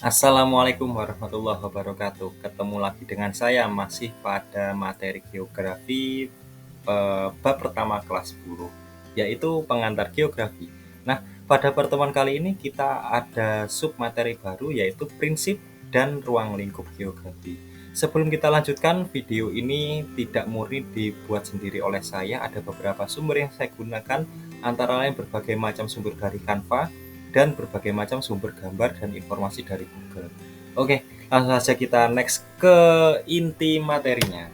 Assalamualaikum warahmatullahi wabarakatuh. Ketemu lagi dengan saya masih pada materi geografi bab pertama kelas 10, yaitu pengantar geografi. Nah, pada pertemuan kali ini kita ada sub materi baru yaitu prinsip dan ruang lingkup geografi. Sebelum kita lanjutkan, video ini tidak murni dibuat sendiri oleh saya, ada beberapa sumber yang saya gunakan, antara lain berbagai macam sumber dari Canva dan berbagai macam sumber gambar dan informasi dari Google. Oke, langsung saja kita next ke inti materinya.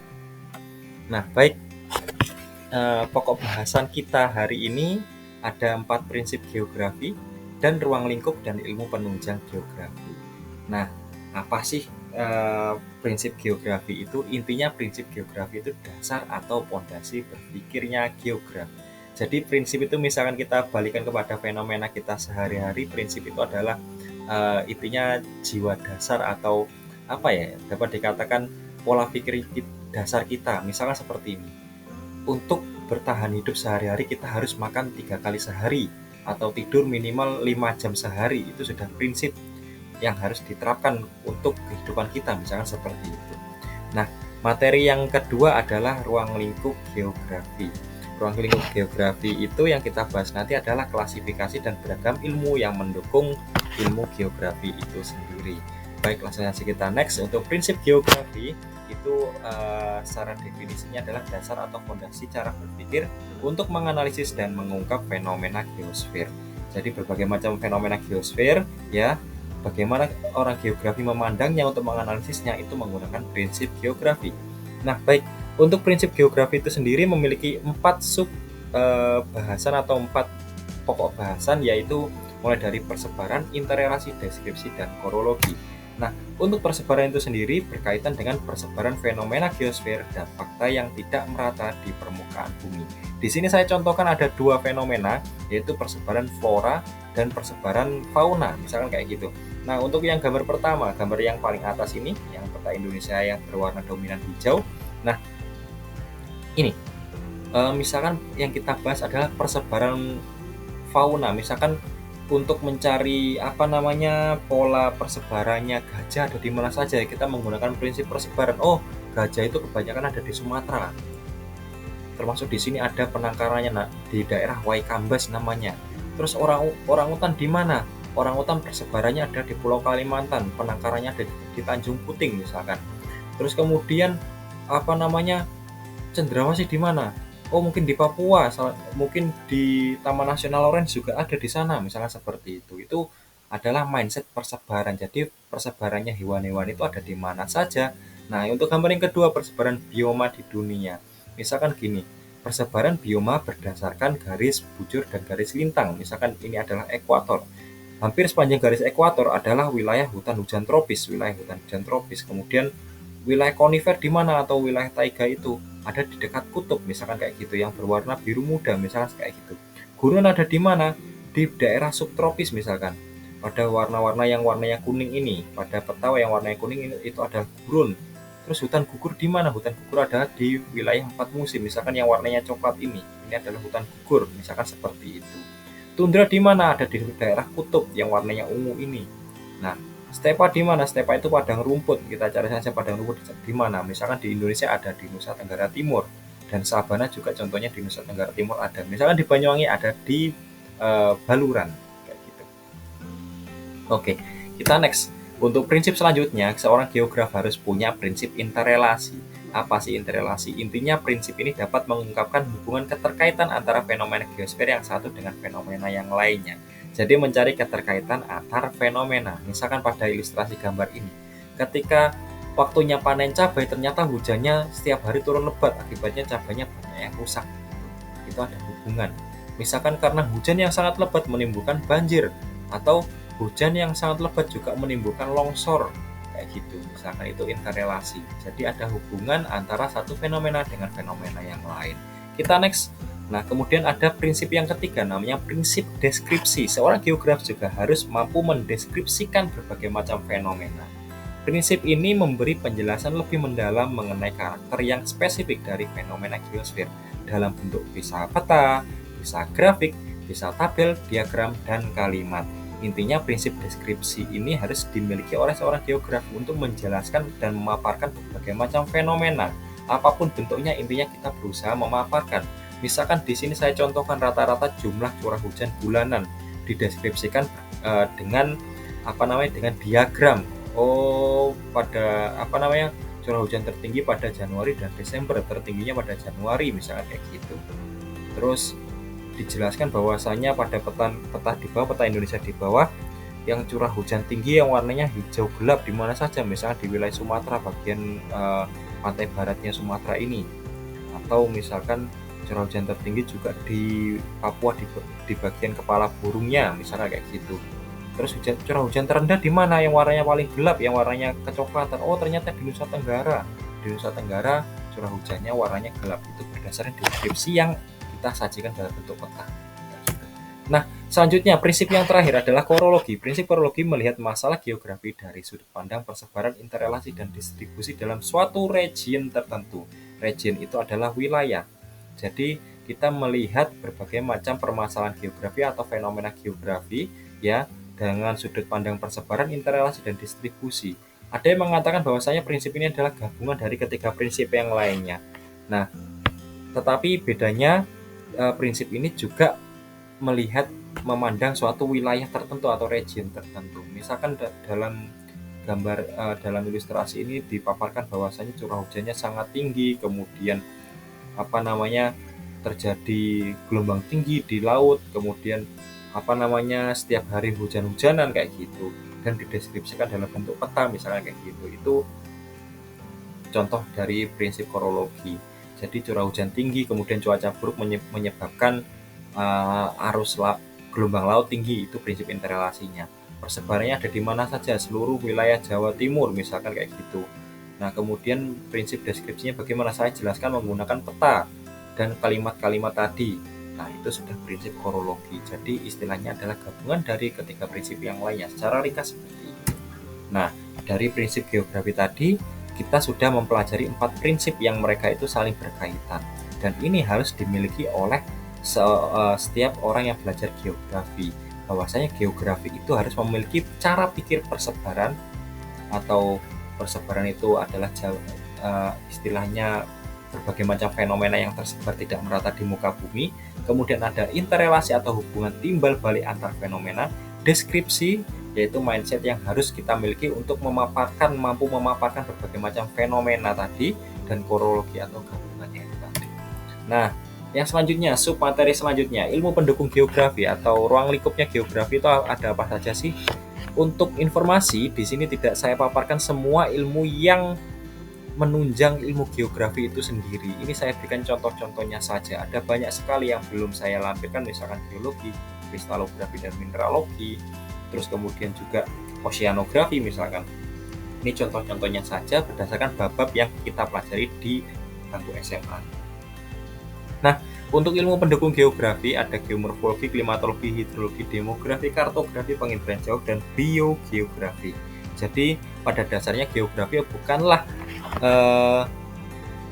Nah, baik, pokok bahasan kita hari ini ada 4 prinsip geografi dan ruang lingkup dan ilmu penunjang geografi. Nah, apa sih prinsip geografi itu? Intinya prinsip geografi itu dasar atau pondasi berpikirnya geograf. Jadi prinsip itu misalkan kita balikan kepada fenomena kita sehari-hari, prinsip itu adalah intinya jiwa dasar atau apa ya, dapat dikatakan pola pikir dasar kita. Misalkan seperti ini, untuk bertahan hidup sehari-hari kita harus makan 3 kali sehari atau tidur minimal 5 jam sehari. Itu sudah prinsip yang harus diterapkan untuk kehidupan kita, misalkan seperti itu. Nah, materi yang kedua adalah ruang lingkup geografi. Ruang lingkup geografi itu yang kita bahas nanti adalah klasifikasi dan beragam ilmu yang mendukung ilmu geografi itu sendiri. Baik, langsung saja kita next. Untuk prinsip geografi itu secara definisinya adalah dasar atau fondasi cara berpikir untuk menganalisis dan mengungkap fenomena geosfer. Jadi berbagai macam fenomena geosfer ya, bagaimana orang geografi memandangnya untuk menganalisisnya itu menggunakan prinsip geografi. Nah, baik, untuk prinsip geografi itu sendiri memiliki 4 sub bahasan atau 4 pokok bahasan, yaitu mulai dari persebaran, interrelasi, deskripsi, dan korologi. Nah, untuk persebaran itu sendiri berkaitan dengan persebaran fenomena geosfer dan fakta yang tidak merata di permukaan bumi. Di sini saya contohkan ada 2 fenomena, yaitu persebaran flora dan persebaran fauna, misalkan kayak gitu. Nah, untuk yang gambar pertama, gambar yang paling atas ini, yang peta Indonesia yang berwarna dominan hijau. Nah, ini misalkan yang kita bahas adalah persebaran fauna. Misalkan untuk mencari apa namanya pola persebarannya gajah ada di mana saja, kita menggunakan prinsip persebaran. Oh, gajah itu kebanyakan ada di Sumatera. Termasuk di sini ada penangkarannya, nah, di daerah Waikambas namanya. Terus orang utan di mana? Orang utan persebarannya ada di Pulau Kalimantan, penangkarannya ada di Tanjung Puting misalkan. Terus kemudian apa namanya, cendrawasih di mana? Oh, mungkin di Papua, mungkin di Taman Nasional Lawrence juga ada di sana, misalnya seperti itu. Itu adalah mindset persebaran. Jadi persebarannya hewan-hewan itu ada di mana saja. Nah, untuk gambar yang kedua, persebaran bioma di dunia. Misalkan gini, persebaran bioma berdasarkan garis bujur dan garis lintang. Misalkan ini adalah ekuator. Hampir sepanjang garis ekuator adalah wilayah hutan hujan tropis, wilayah hutan hujan tropis. Kemudian wilayah konifer di mana atau wilayah taiga itu ada di dekat kutub, misalkan kayak gitu, yang berwarna biru muda, misalkan kayak gitu. Gurun ada di mana? Di daerah subtropis misalkan. Pada warna-warna yang warnanya kuning ini, pada peta yang warnanya kuning ini itu adalah gurun. Terus hutan gugur di mana? Hutan gugur ada di wilayah 4 musim, misalkan yang warnanya coklat ini. Ini adalah hutan gugur, misalkan seperti itu. Tundra di mana? Ada di daerah kutub yang warnanya ungu ini. Nah, stepa di mana? Stepa itu padang rumput. Kita cari saja padang rumput di mana. Misalkan di Indonesia ada di Nusa Tenggara Timur, dan sabana juga contohnya di Nusa Tenggara Timur ada. Misalkan di Banyuwangi ada di Baluran kayak gitu. Oke, kita next. Untuk prinsip selanjutnya, seorang geograf harus punya prinsip interrelasi. Apa sih interrelasi? Intinya prinsip ini dapat mengungkapkan hubungan keterkaitan antara fenomena geosfer yang satu dengan fenomena yang lainnya. Jadi mencari keterkaitan antar fenomena. Misalkan pada ilustrasi gambar ini, ketika waktunya panen cabai ternyata hujannya setiap hari turun lebat, akibatnya cabainya banyak yang rusak. Itu ada hubungan. Misalkan karena hujan yang sangat lebat menimbulkan banjir, atau hujan yang sangat lebat juga menimbulkan longsor, kayak gitu. Misalkan itu interrelasi. Jadi ada hubungan antara satu fenomena dengan fenomena yang lain. Kita next. Nah, kemudian ada prinsip yang ketiga, namanya prinsip deskripsi. Seorang geograf juga harus mampu mendeskripsikan berbagai macam fenomena. Prinsip ini memberi penjelasan lebih mendalam mengenai karakter yang spesifik dari fenomena geosfer dalam bentuk bisa peta, bisa grafik, bisa tabel, diagram, dan kalimat. Intinya prinsip deskripsi ini harus dimiliki oleh seorang geograf untuk menjelaskan dan memaparkan berbagai macam fenomena. Apapun bentuknya, intinya kita berusaha memaparkan. Misalkan di sini saya contohkan rata-rata jumlah curah hujan bulanan dideskripsikan dengan dengan diagram. Pada curah hujan tertinggi pada Januari dan Desember, tertingginya pada Januari misalkan kayak gitu. Terus dijelaskan bahwasanya pada peta di bawah, peta Indonesia di bawah, yang curah hujan tinggi yang warnanya hijau gelap di mana saja, misalnya di wilayah Sumatera bagian pantai baratnya Sumatera ini, atau misalkan curah hujan tertinggi juga di Papua di bagian kepala burungnya misalnya kayak gitu. Terus curah hujan terendah di mana yang warnanya paling gelap, yang warnanya kecoklatan, ternyata di Nusa Tenggara. Di Nusa Tenggara curah hujannya warnanya gelap, itu berdasarkan deskripsi yang kita sajikan dalam bentuk peta. Nah, selanjutnya prinsip yang terakhir adalah korologi. Prinsip korologi melihat masalah geografi dari sudut pandang persebaran, interrelasi, dan distribusi dalam suatu region tertentu. Region itu adalah wilayah. Jadi kita melihat berbagai macam permasalahan geografi atau fenomena geografi ya dengan sudut pandang persebaran, interrelasi, dan distribusi. Ada yang mengatakan bahwasanya prinsip ini adalah gabungan dari ketiga prinsip yang lainnya. Nah, tetapi bedanya prinsip ini juga memandang suatu wilayah tertentu atau region tertentu. Misalkan dalam gambar dalam ilustrasi ini dipaparkan bahwasanya curah hujannya sangat tinggi, kemudian terjadi gelombang tinggi di laut, kemudian setiap hari hujan-hujanan kayak gitu, dan dideskripsikan dalam bentuk peta misalnya kayak gitu. Itu contoh dari prinsip korologi. Jadi curah hujan tinggi kemudian cuaca buruk menyebabkan gelombang laut tinggi, itu prinsip interrelasinya. Persebarannya ada di mana saja, seluruh wilayah Jawa Timur misalkan kayak gitu. Nah, kemudian prinsip deskripsinya bagaimana, saya jelaskan menggunakan peta dan kalimat-kalimat tadi. Nah, itu sudah prinsip korologi. Jadi istilahnya adalah gabungan dari ketiga prinsip yang lainnya. Secara ringkas seperti itu. Nah, dari prinsip geografi tadi, kita sudah mempelajari 4 prinsip yang mereka itu saling berkaitan. Dan ini harus dimiliki oleh setiap orang yang belajar geografi. Bahwasanya geografi itu harus memiliki cara pikir persebaran, atau persebaran itu adalah istilahnya berbagai macam fenomena yang tersebar tidak merata di muka bumi. Kemudian ada interrelasi atau hubungan timbal balik antar fenomena. Deskripsi, yaitu mindset yang harus kita miliki untuk mampu memaparkan berbagai macam fenomena tadi. Dan korologi atau gabungannya itu tadi. Nah, yang selanjutnya, submateri selanjutnya, ilmu pendukung geografi atau ruang lingkupnya geografi itu ada apa saja sih? Untuk informasi, di sini tidak saya paparkan semua ilmu yang menunjang ilmu geografi itu sendiri. Ini saya berikan contoh-contohnya saja. Ada banyak sekali yang belum saya lampirkan, misalkan geologi, kristalografi dan mineralogi, terus kemudian juga oceanografi misalkan. Ini contoh-contohnya saja berdasarkan bab-bab yang kita pelajari di bangku SMA. Nah, untuk ilmu pendukung geografi ada geomorfologi, klimatologi, hidrologi, demografi, kartografi, penginderaan jauh, dan biogeografi. Jadi pada dasarnya geografi bukanlah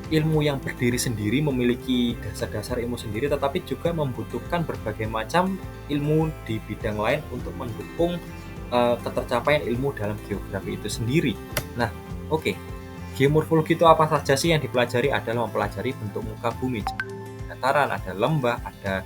ilmu yang berdiri sendiri, memiliki dasar-dasar ilmu sendiri, tetapi juga membutuhkan berbagai macam ilmu di bidang lain untuk mendukung ketercapaian ilmu dalam geografi itu sendiri. Nah, oke. Geomorfologi itu apa saja sih yang dipelajari? Adalah mempelajari bentuk muka bumi. Dataran, ada lembah, ada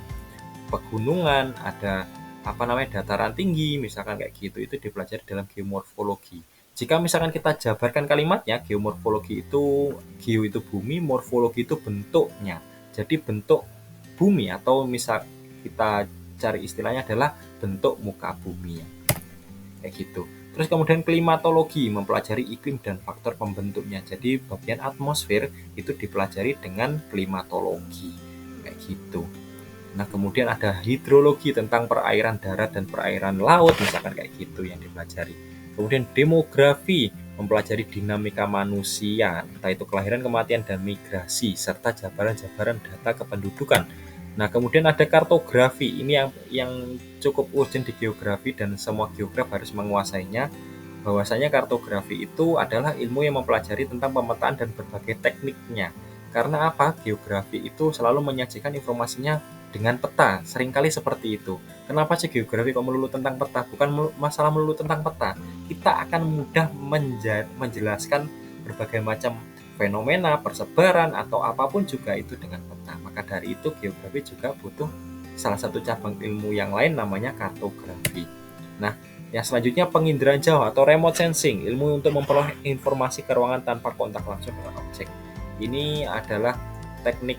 pegunungan, ada dataran tinggi, misalkan kayak gitu. Itu dipelajari dalam geomorfologi. Jika misalkan kita jabarkan kalimatnya, geomorfologi itu, geo itu bumi, morfologi itu bentuknya. Jadi bentuk bumi, atau misal kita cari istilahnya adalah bentuk muka bumi. Kayak gitu. Terus kemudian klimatologi, mempelajari iklim dan faktor pembentuknya. Jadi bagian atmosfer itu dipelajari dengan klimatologi. Kayak gitu. Nah, kemudian ada hidrologi, tentang perairan darat dan perairan laut, misalkan kayak gitu yang dipelajari. Kemudian demografi, mempelajari dinamika manusia, entah itu kelahiran, kematian, dan migrasi, serta jabaran-jabaran data kependudukan. Nah, kemudian ada kartografi, ini yang cukup urgent di geografi dan semua geograf harus menguasainya. Bahwasanya kartografi itu adalah ilmu yang mempelajari tentang pemetaan dan berbagai tekniknya. Karena apa? Geografi itu selalu menyajikan informasinya dengan peta, seringkali seperti itu. Kenapa sih geografi kok melulu tentang peta? Bukan masalah melulu tentang peta, kita akan mudah menjelaskan berbagai macam fenomena, persebaran, atau apapun juga itu dengan peta. Maka dari itu geografi juga butuh salah satu cabang ilmu yang lain namanya kartografi. Nah, yang selanjutnya penginderaan jauh atau remote sensing, ilmu untuk memperoleh informasi ke ruangan tanpa kontak langsung dengan objek. Ini adalah teknik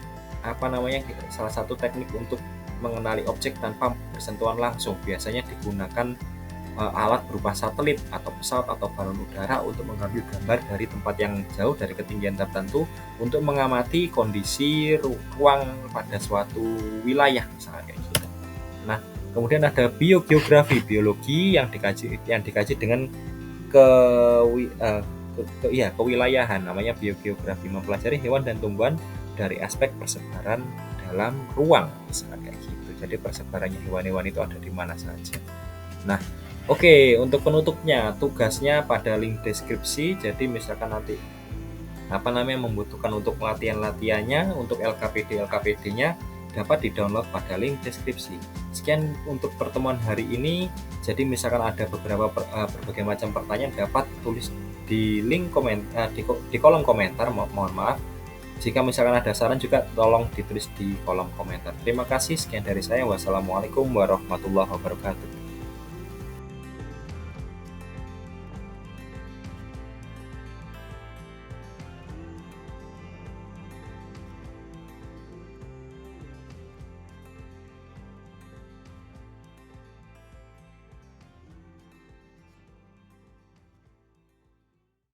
salah satu teknik untuk mengenali objek tanpa bersentuhan langsung. Biasanya digunakan alat berupa satelit atau pesawat atau balon udara untuk mengambil gambar dari tempat yang jauh dari ketinggian tertentu untuk mengamati kondisi ruang pada suatu wilayah misalnya kayak gitu. Nah, kemudian ada biogeografi, biologi yang dikaji dengan kewilayahan, namanya biogeografi, mempelajari hewan dan tumbuhan dari aspek persebaran dalam ruang misalnya kayak gitu. Jadi persebarannya hewan-hewan itu ada di mana saja. Nah, oke, untuk penutupnya tugasnya pada link deskripsi. Jadi misalkan nanti membutuhkan untuk latihan-latihannya untuk LKPD-nya dapat di-download pada link deskripsi. Sekian untuk pertemuan hari ini. Jadi misalkan ada berbagai macam pertanyaan dapat tulis di link di kolom komentar. Mohon maaf. Jika misalkan ada saran juga tolong ditulis di kolom komentar. Terima kasih, sekian dari saya. Wassalamualaikum warahmatullahi wabarakatuh.